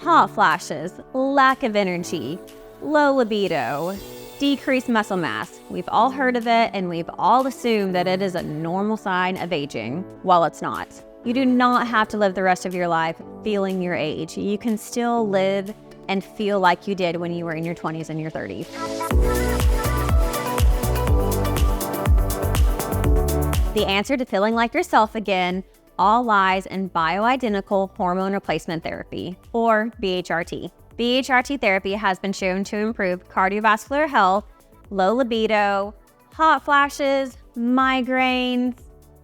hot flashes, lack of energy, low libido, decreased muscle mass. We've all heard of it, and we've all assumed that it is a normal sign of aging. Well, it's not. You do not have to live the rest of your life feeling your age. You can still live and feel like you did when you were in your 20s and your 30s. The answer to feeling like yourself again all lies in bioidentical hormone replacement therapy, or BHRT. BHRT therapy has been shown to improve cardiovascular health, low libido, hot flashes, migraines,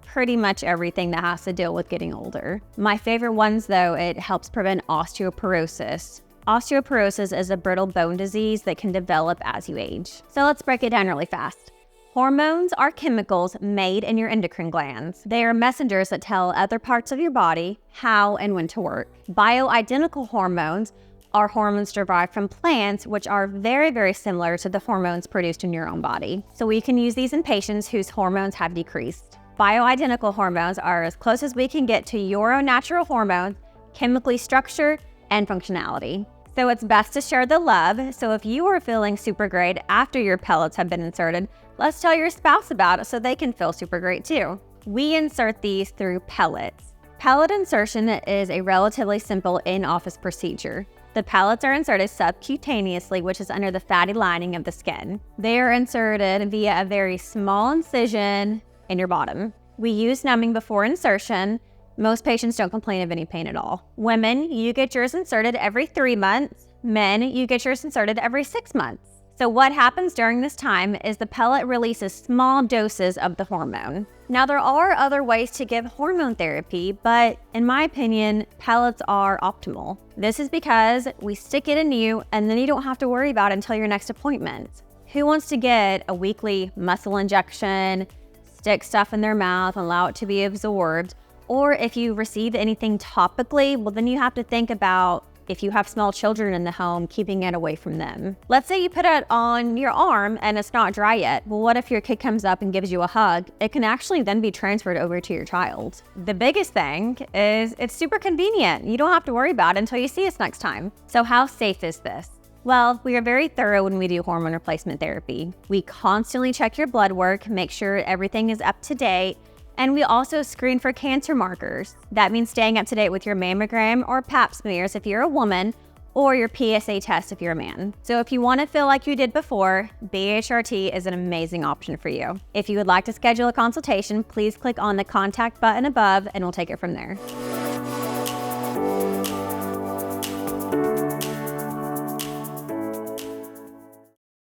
pretty much everything that has to deal with getting older. My favorite ones, though, it helps prevent osteoporosis. Osteoporosis is a brittle bone disease that can develop as you age. So let's break it down really fast. Hormones are chemicals made in your endocrine glands. They are messengers that tell other parts of your body how and when to work. Bioidentical hormones are hormones derived from plants, which are very, very similar to the hormones produced in your own body. So we can use these in patients whose hormones have decreased. Bioidentical hormones are as close as we can get to your own natural hormones, chemically structured and functionality. So it's best to share the love. So if you are feeling super great after your pellets have been inserted, let's tell your spouse about it so they can feel super great too. We insert these through pellets. Pellet insertion is a relatively simple in-office procedure. The pellets are inserted subcutaneously, which is under the fatty lining of the skin. They are inserted via a very small incision in your bottom. We use numbing before insertion. Most patients don't complain of any pain at all. Women, you get yours inserted every 3 months. Men, you get yours inserted every 6 months. So what happens during this time is the pellet releases small doses of the hormone. Now, there are other ways to give hormone therapy, but in my opinion, pellets are optimal. This is because we stick it in you and then you don't have to worry about it until your next appointment. Who wants to get a weekly muscle injection, stick stuff in their mouth and allow it to be absorbed? Or if you receive anything topically, well, then you have to think about, if you have small children in the home, keeping it away from them. Let's say you put it on your arm and it's not dry yet. Well, what if your kid comes up and gives you a hug? It can actually then be transferred over to your child. The biggest thing is it's super convenient. You don't have to worry about it until you see us next time. So how safe is this? Well, we are very thorough when we do hormone replacement therapy. We constantly check your blood work, make sure everything is up to date, and we also screen for cancer markers. That means staying up to date with your mammogram or pap smears if you're a woman, or your PSA test if you're a man. So if you want to feel like you did before, BHRT is an amazing option for you. If you would like to schedule a consultation, please click on the contact button above and we'll take it from there.